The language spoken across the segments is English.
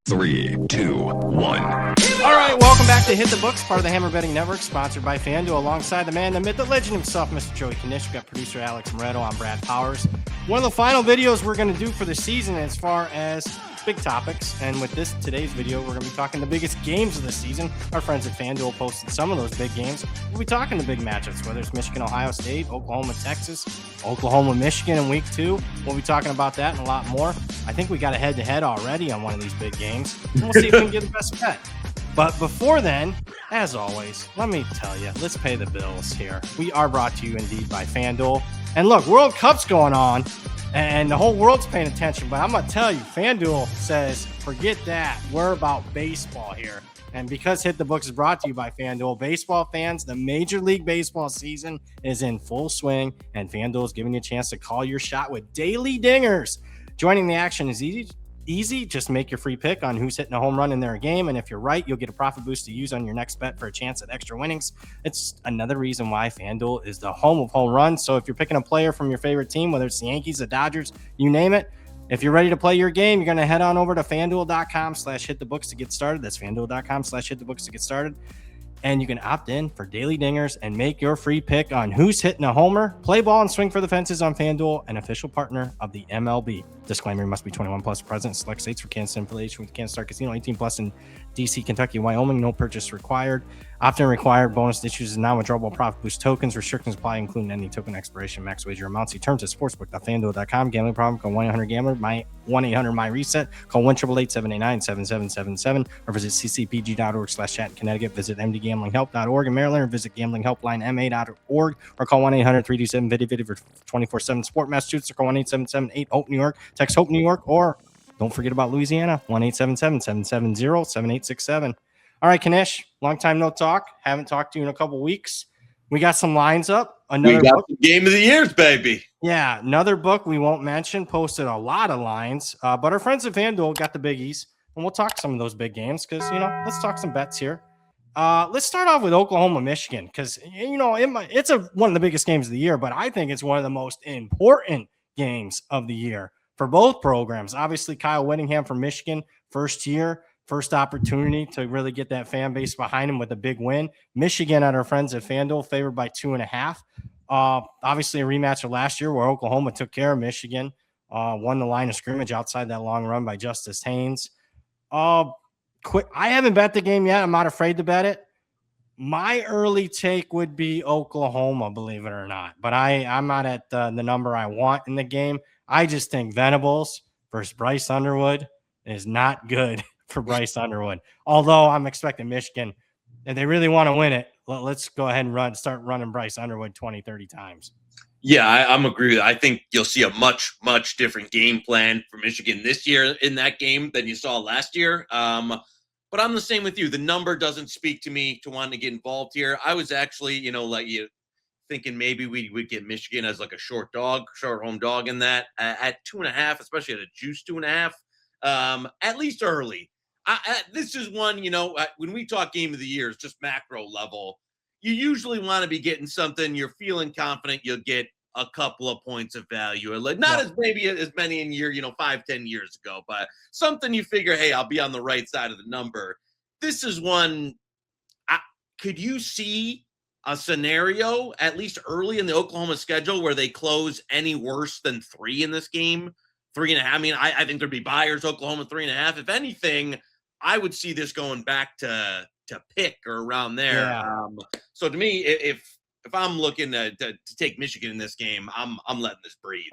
3, 2, 1. All right, welcome back to Hit the Books, part of the Hammer Betting Network, sponsored by FanDuel, alongside the man, the myth, the legend himself, Mr. Joey Knish. We've got producer Alex Moretto. I'm Brad Powers. One of the final videos we're going to do for the season as far as big topics, and with today's video, we're going to be talking the biggest games of the season. Our friends at FanDuel posted some of those big games. We'll be talking the big matchups, whether it's Michigan, Ohio State, Oklahoma, Texas, Oklahoma, Michigan in week 2. We'll be talking about that and a lot more. I think we got a head-to-head already on one of these big games. We'll see if we can get the best bet. But before then, as always, let me tell you, let's pay the bills here. We are brought to you indeed by FanDuel. And look, World Cup's going on, and the whole world's paying attention. But I'm going to tell you, FanDuel says, forget that. We're about baseball here. And because Hit the Books is brought to you by FanDuel, baseball fans, the Major League Baseball season is in full swing, and FanDuel is giving you a chance to call your shot with daily dingers. Joining the action is easy. Just make your free pick on who's hitting a home run in their game, and if you're right, you'll get a profit boost to use on your next bet for a chance at extra winnings. It's another reason why FanDuel is the home of home runs. So if you're picking a player from your favorite team, whether it's the Yankees, the Dodgers, you name it, if you're ready to play your game, you're going to head on over to FanDuel.com/hitthebooks to get started. That's FanDuel.com/hitthebooks to get started. And you can opt in for daily dingers and make your free pick on who's hitting a homer. Play ball and swing for the fences on FanDuel, an official partner of the MLB. Disclaimer, you must be 21 plus, present in select states for Kansas affiliation with Kansas Star Casino, 18 plus in DC, Kentucky, Wyoming. No purchase required. Opt-in required. Bonus issues and non-withdrawable profit boost tokens. Restrictions apply, including any token expiration. Max wager amounts. See terms at sportsbook.fanduel.com. Gambling problem? Call 1-800-GAMBLER. My 1-800-MY-RESET. Call 1-888-789-7777 or visit ccpg.org/chat in Connecticut. Visit mdgamblinghelp.org in Maryland or visit gamblinghelplinema.org or call 1-800-327-VIDI for 24/7 support. Massachusetts or call 1-877-8-HOPE New York. Text HOPE New York, or don't forget about Louisiana, 1-877-770-7867. All right, Knish, long time no talk. Haven't talked to you in a couple weeks. We got some lines up. We got the game of the years, baby. Yeah, another book we won't mention, posted a lot of lines, but our friends at FanDuel got the biggies, and we'll talk some of those big games because, let's talk some bets here. Let's start off with Oklahoma, Michigan, because, it's one of the biggest games of the year, but I think it's one of the most important games of the year for both programs. Obviously, Kyle Whittingham from Michigan, first year, first opportunity to really get that fan base behind him with a big win. Michigan at our friends at FanDuel favored by 2.5. Obviously, a rematch of last year where Oklahoma took care of Michigan, won the line of scrimmage outside that long run by Justice Haynes. I haven't bet the game yet. I'm not afraid to bet it. My early take would be Oklahoma, believe it or not. But I'm not at the number I want in the game. I just think Venables versus Bryce Underwood is not good for Bryce Underwood. Although I'm expecting Michigan, if they really want to win it, let's go ahead and start running Bryce Underwood 20, 30 times. Yeah, I'm agree with that. I think you'll see a much, much different game plan for Michigan this year in that game than you saw last year. But I'm the same with you. The number doesn't speak to me to want to get involved here. I was actually, thinking maybe we would get Michigan as like a short home dog in that at 2.5, especially at a juice 2.5, at least early. This is one, when we talk game of the year, it's just macro level. You usually want to be getting something you're feeling confident you'll get a couple of points of value. Not as maybe as many in year, 5-10 years ago, but something you figure, hey, I'll be on the right side of the number. This is one. Could you see a scenario, at least early in the Oklahoma schedule, where they close any worse than 3 in this game? 3.5. I mean, I think there'd be buyers, Oklahoma 3.5. If anything, I would see this going back to pick or around there. Yeah. So to me, if I'm looking to take Michigan in this game, I'm letting this breathe.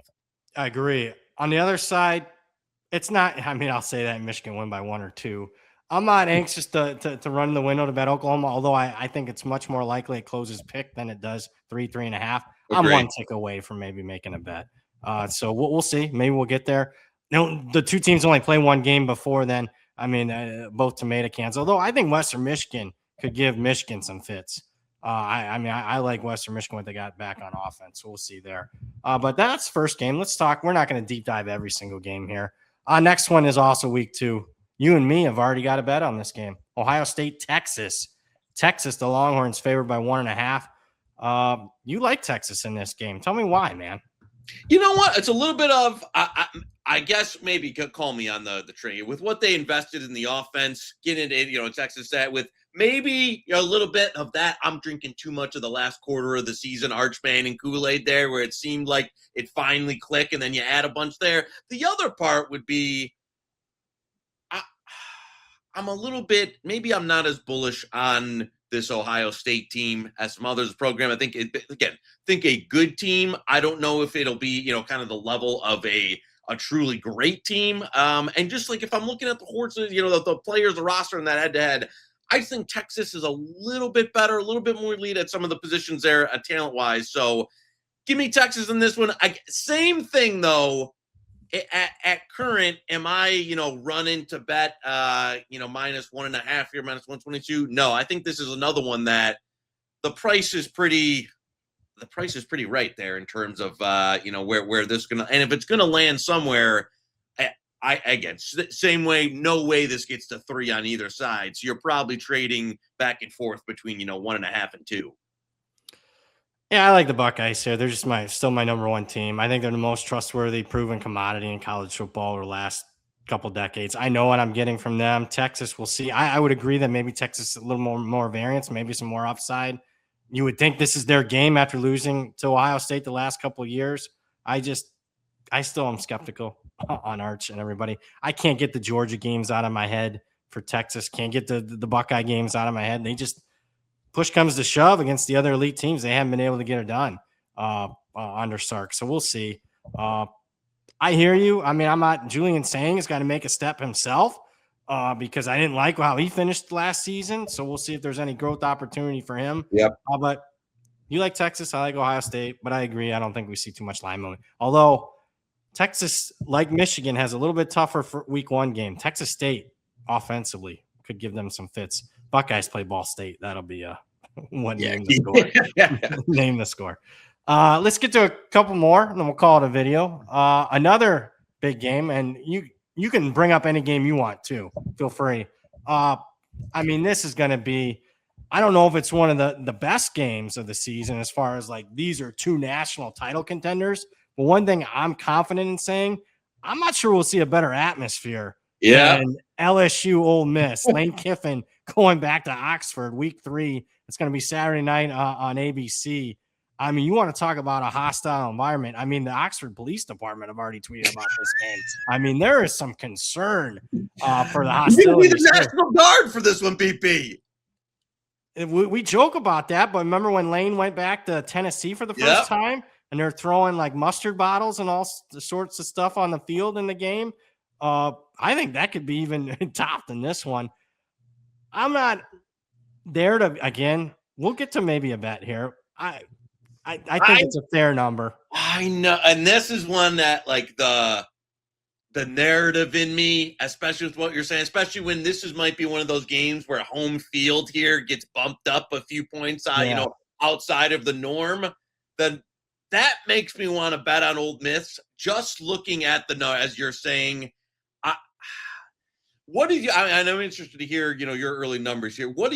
I agree. On the other side, it's not, I'll say that Michigan win by 1 or 2. I'm not anxious to run the window to bet Oklahoma, although I think it's much more likely it closes pick than it does 3.5. I'm one tick away from maybe making a bet. So we'll see. Maybe we'll get there. The two teams only play one game before then. Both tomato cans, although I think Western Michigan could give Michigan some fits. I like Western Michigan, what they got back on offense. So we'll see there. But that's first game. Let's talk. We're not going to deep dive every single game here. Next one is also week 2. You and me have already got a bet on this game. Ohio State, Texas. Texas, the Longhorns favored by 1.5. You like Texas in this game. Tell me why, man. You know what? It's a little bit of I guess maybe call me on the train with what they invested in the offense, getting it, Texas that with maybe a little bit of that. I'm drinking too much of the last quarter of the season, Archman and Kool-Aid there, where it seemed like it finally clicked, and then you add a bunch there. The other part would be, I'm a little bit, maybe I'm not as bullish on this Ohio State team as some others program. I think a good team. I don't know if it'll be, kind of the level of a truly great team. And just like if I'm looking at the horses, the players, the roster and that head-to-head, I think Texas is a little bit better, a little bit more lead at some of the positions there talent-wise. So give me Texas in this one. Same thing, though. At current, am I, running to bet, -1.5 here, -122? No, I think this is another one that the price is pretty right there in terms of, where this is going to, and if it's going to land somewhere, again, same way, no way this gets to 3 on either side. So you're probably trading back and forth between, 1.5 and 2. Yeah, I like the Buckeyes here. They're just still my number one team. I think they're the most trustworthy, proven commodity in college football over the last couple decades. I know what I'm getting from them. Texas, we'll see. I would agree that maybe Texas is a little more variance, maybe some more upside. You would think this is their game after losing to Ohio State the last couple of years. I still am skeptical on Arch and everybody. I can't get the Georgia games out of my head for Texas. Can't get the Buckeye games out of my head. They just, push comes to shove against the other elite teams, they haven't been able to get it done under Sark. So we'll see. I hear you. I mean, I'm not, Julian Sang has got to make a step himself because I didn't like how he finished last season. So we'll see if there's any growth opportunity for him. Yep. But you like Texas. I like Ohio State, but I agree. I don't think we see too much limelight. Although Texas, like Michigan, has a little bit tougher for week 1 game. Texas State offensively could give them some fits. Buckeyes play Ball State. That'll be name the score. Name the score. Let's get to a couple more, and then we'll call it a video. Another big game, and you can bring up any game you want too. Feel free. This is going to be, I don't know if it's one of the best games of the season as far as like these are 2 national title contenders. But one thing I'm confident in saying, I'm not sure we'll see a better atmosphere than LSU Ole Miss. Lane Kiffin going back to Oxford week 3. It's going to be Saturday night on ABC. I mean, you want to talk about a hostile environment. I mean, the Oxford Police Department have already tweeted about this game. I mean, there is some concern for the hostility. You need the National Guard for this one, BP. We joke about that, but remember when Lane went back to Tennessee for the first time and they're throwing like mustard bottles and all sorts of stuff on the field in the game? I think that could be even topped in this one. I'm not there to, again, we'll get to maybe a bet here. I think it's a fair number. I know. And this is one that like the narrative in me, especially with what you're saying, especially when might be one of those games where home field here gets bumped up a few points outside of the norm, then that makes me want to bet on Ole Miss. Just looking at as you're saying, what do you? I'm interested to hear, your early numbers here. What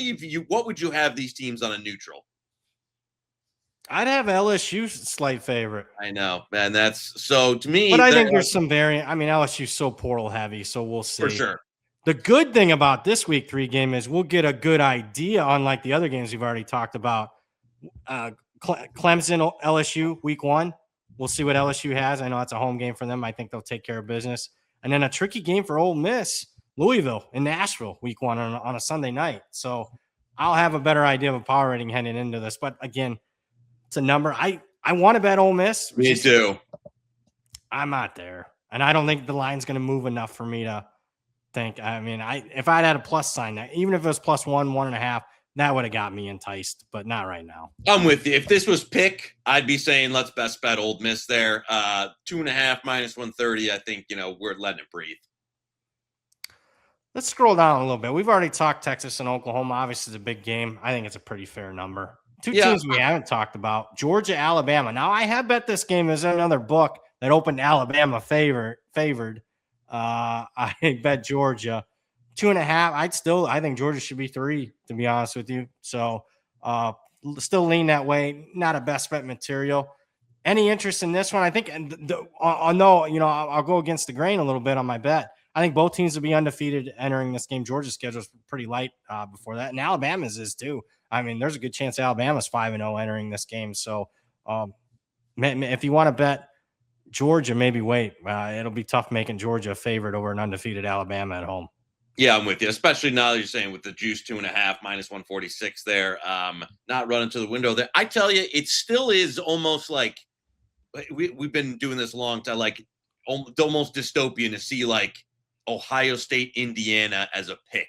would you have these teams on a neutral? I'd have LSU slight favorite. I know, man. That's so to me. But I think there's some variant. I mean, LSU's so portal heavy, so we'll see. For sure. The good thing about this week 3 game is we'll get a good idea, unlike the other games we've already talked about. Clemson, LSU, week 1. We'll see what LSU has. I know it's a home game for them. I think they'll take care of business. And then a tricky game for Ole Miss, Louisville in Nashville, week 1 on a Sunday night. So I'll have a better idea of a power rating heading into this. But again, it's a number. I want to bet Ole Miss. Me too. I'm not there. And I don't think the line's going to move enough for me to think. I mean, if I'd had a plus sign, even if it was +1, 1.5, that would have got me enticed, but not right now. I'm with you. If this was pick, I'd be saying let's best bet Ole Miss there. 2.5 -130. I think, we're letting it breathe. Let's scroll down a little bit. We've already talked Texas and Oklahoma. Obviously, it's a big game. I think it's a pretty fair number. 2 teams we haven't talked about, Georgia, Alabama. Now, I have bet this game. There's another book that opened Alabama favored. I bet Georgia. 2.5. I think Georgia should be 3, to be honest with you. So still lean that way. Not a best bet material. Any interest in this one? I think, no, I'll go against the grain a little bit on my bet. I think both teams will be undefeated entering this game. Georgia's schedule is pretty light before that, and Alabama's is too. I mean, there's a good chance Alabama's 5-0 entering this game. So, if you want to bet Georgia, maybe wait. It'll be tough making Georgia a favorite over an undefeated Alabama at home. Yeah, I'm with you, especially now that you're saying with the juice 2.5 minus 146 there, not running to the window there. I tell you, it still is almost like we've been doing this a long time, like almost dystopian to see like Ohio State, Indiana as a pick.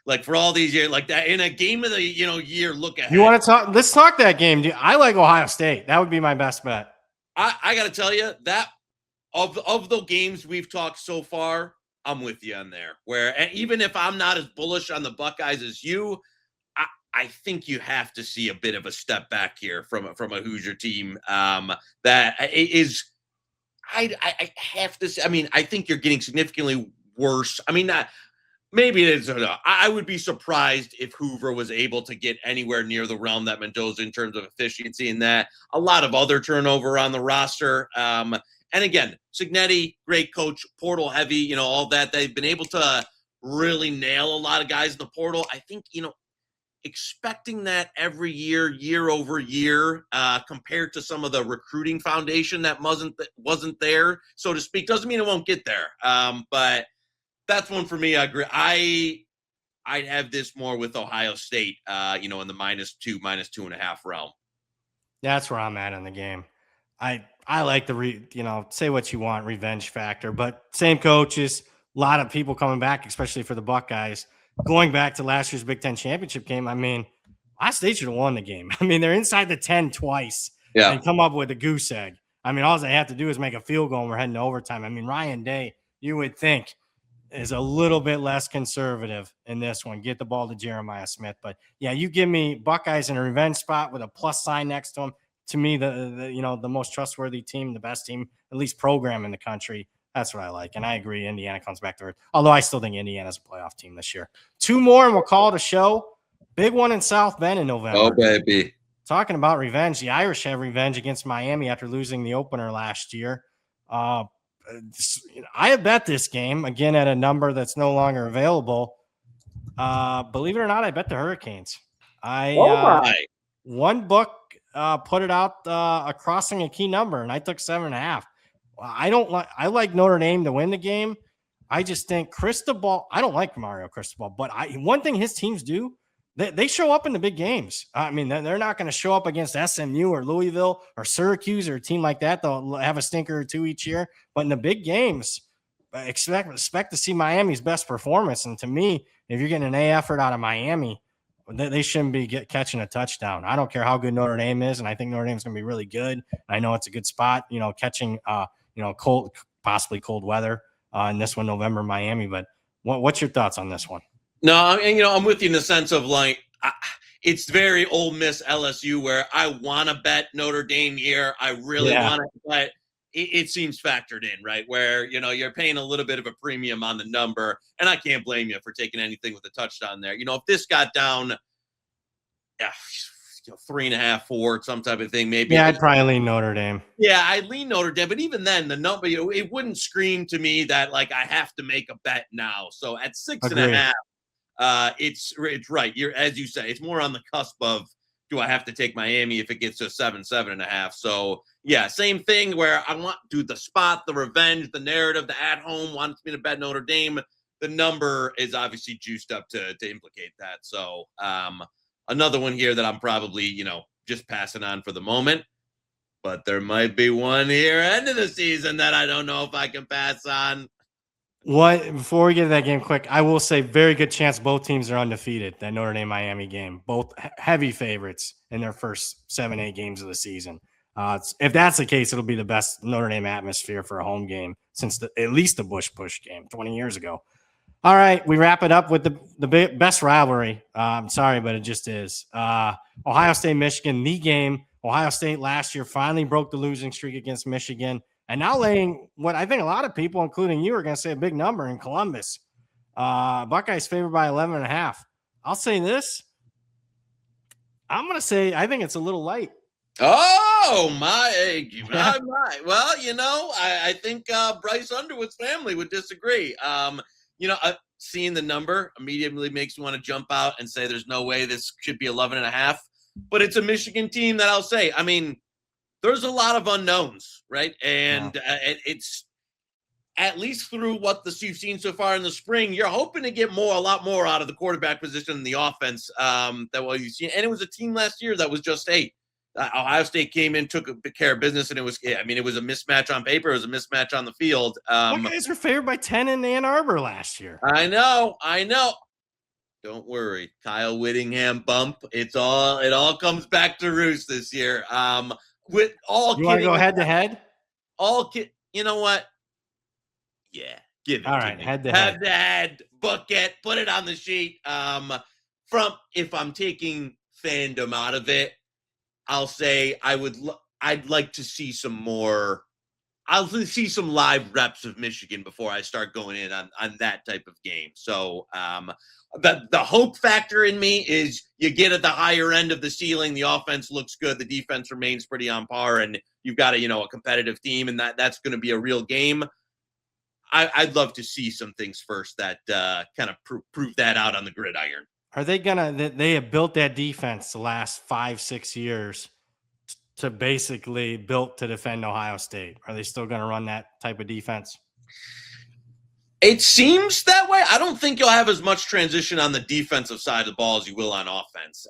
Like for all these years, like that in a game of the year look ahead. You want to talk? Let's talk that game. I like Ohio State. That would be my best bet. I got to tell you that of the games we've talked so far, I'm with you on there. Where and even if I'm not as bullish on the Buckeyes as you, I think you have to see a bit of a step back here from a Hoosier team that is. I have to say. I mean, I think you're getting significantly worse. I mean, not. Maybe it is. I would be surprised if Hoover was able to get anywhere near the realm that Mendoza in terms of efficiency and that. A lot of other turnover on the roster. And again, Cignetti, great coach, portal heavy, all that. They've been able to really nail a lot of guys in the portal. I think, expecting that every year over year, compared to some of the recruiting foundation that wasn't there, so to speak, doesn't mean it won't get there. But that's one for me. I agree. I'd have this more with Ohio State, in the -2, -2.5 realm. That's where I'm at in the game. I like the say what you want, revenge factor, but same coaches, a lot of people coming back, especially for the Buckeyes. Going back to last year's Big Ten championship game, I mean, Ohio State should have won the game. I mean, they're inside the 10 twice and come up with a goose egg. I mean, all they have to do is make a field goal and we're heading to overtime. I mean, Ryan Day, you would think, is a little bit less conservative in this one. Get the ball to Jeremiah Smith. But, yeah, you give me Buckeyes in a revenge spot with a plus sign next to them. To me, the most trustworthy team, the best team, at least program in the country. That's what I like. And I agree. Indiana comes back to earth. Although I still think Indiana's a playoff team this year. 2 more and we'll call it a show. Big one in South Bend in November. Oh, baby. Talking about revenge. The Irish have revenge against Miami after losing the opener last year. I have bet this game, again, at a number that's no longer available. Believe it or not, I bet the Hurricanes. One book put it out crossing a key number, and I took 7.5. I like Notre Dame to win the game. I just think Cristobal, I don't like Mario Cristobal, but one thing his teams do, they show up in the big games. I mean, they're not going to show up against SMU or Louisville or Syracuse or a team like that. They'll have a stinker or two each year. But in the big games, expect to see Miami's best performance. And to me, if you're getting an A effort out of Miami, they shouldn't be catching a touchdown. I don't care how good Notre Dame is, and I think Notre Dame's going to be really good. I know it's a good spot, catching cold, possibly cold weather in this one, November, Miami. But what's your thoughts on this one? No, and I'm with you in the sense of like it's very Ole Miss LSU where I want to bet Notre Dame here. I really want to, but it seems factored in, right? Where you're paying a little bit of a premium on the number, and I can't blame you for taking anything with a touchdown there. If this got down, 3.5, 4, some type of thing, maybe. Yeah, I'd probably lean Notre Dame. Yeah, I'd lean Notre Dame, but even then, the number, it wouldn't scream to me that like I have to make a bet now. So at 6.5, it's right. As you say, it's more on the cusp of do I have to take Miami if it gets to 7.5. So yeah, same thing where I want the spot, the revenge, the narrative, the at home wants me to bet Notre Dame. The number is obviously juiced up to implicate that. So another one here that I'm probably, just passing on for the moment, but there might be one here end of the season that I don't know if I can pass on. Before we get to that game quick, I will say very good chance both teams are undefeated, that Notre Dame Miami game. Both heavy favorites in their first 7-8 games of the season. If that's the case, it'll be the best Notre Dame atmosphere for a home game since at least the Bush Push game 20 years ago. All right, we wrap it up with the best rivalry. I'm sorry, but it just is. Ohio State, Michigan, the game. Ohio State last year finally broke the losing streak against Michigan. And now laying what I think a lot of people, including you, are going to say a big number in Columbus. Buckeyes favored by 11.5. I'll say this. I'm going to say I think it's a little light. Oh, my. Well, I think Bryce Underwood's family would disagree. Seeing the number immediately makes me want to jump out and say there's no way this should be 11.5. But it's a Michigan team that I'll say, I mean, there's a lot of unknowns, right? And it's at least through what you've seen so far in the spring, you're hoping to get a lot more out of the quarterback position and the offense than what you've seen. And it was a team last year that was just, hey, Ohio State came in, took care of business, and it was a mismatch on paper. It was a mismatch on the field. You guys were favored by 10 in Ann Arbor last year. I know. Don't worry, Kyle Whittingham bump. It all comes back to roost this year. With all you want to go head to head? You know what? Yeah, give it. All right, head to head. Book it. Put it on the sheet. If I'm taking fandom out of it, I'll say I'd like to see some more. I'll see some live reps of Michigan before I start going in on that type of game. So the hope factor in me is you get at the higher end of the ceiling. The offense looks good. The defense remains pretty on par, and you've got a competitive team, and that's going to be a real game. I'd love to see some things first that kind of prove that out on the gridiron. Are they they have built that defense the last 5-6 years to basically built to defend Ohio State? Are they still going to run that type of defense? It seems that way. I don't think you'll have as much transition on the defensive side of the ball as you will on offense.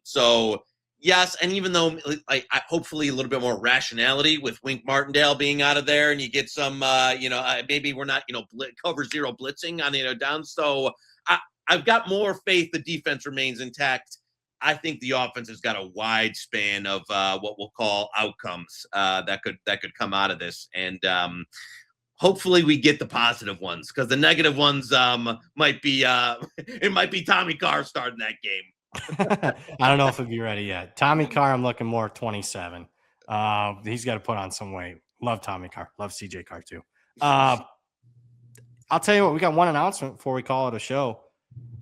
So yes, and even though hopefully a little bit more rationality with Wink Martindale being out of there, and you get some, maybe we're not, cover zero blitzing on down. So I've got more faith the defense remains intact. I think the offense has got a wide span of what we'll call outcomes that could come out of this, and hopefully we get the positive ones, because the negative ones might be Tommy Carr starting that game. I don't know if he'll be ready yet. Tommy Carr, I'm looking more 27. He's got to put on some weight. Love Tommy Carr. Love CJ Carr too. I'll tell you what, we got one announcement before we call it a show.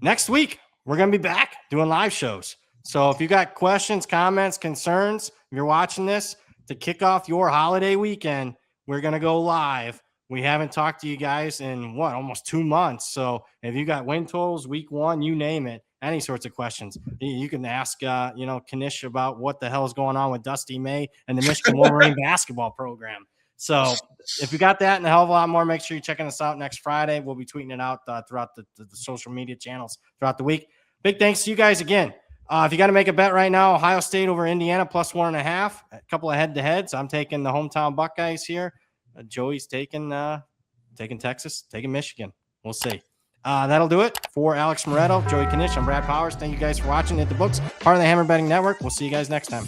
Next week, we're going to be back doing live shows. So if you got questions, comments, concerns, if you're watching this to kick off your holiday weekend, we're going to go live. We haven't talked to you guys in almost 2 months. So if you got win totals, week one, you name it, any sorts of questions, you can ask, Knish about what the hell is going on with Dusty May and the Michigan Wolverine basketball program. So if you got that and a hell of a lot more, make sure you're checking us out next Friday. We'll be tweeting it out throughout the social media channels throughout the week. Big thanks to you guys again. If you got to make a bet right now, Ohio State over Indiana plus 1.5, a couple of head-to-heads. I'm taking the hometown Buckeyes here. Joey's taking Texas, taking Michigan. We'll see. That'll do it for Alex Moretto, Joey Knish. I'm Brad Powers. Thank you guys for watching. Hit the Books, part of the Hammer Betting Network. We'll see you guys next time.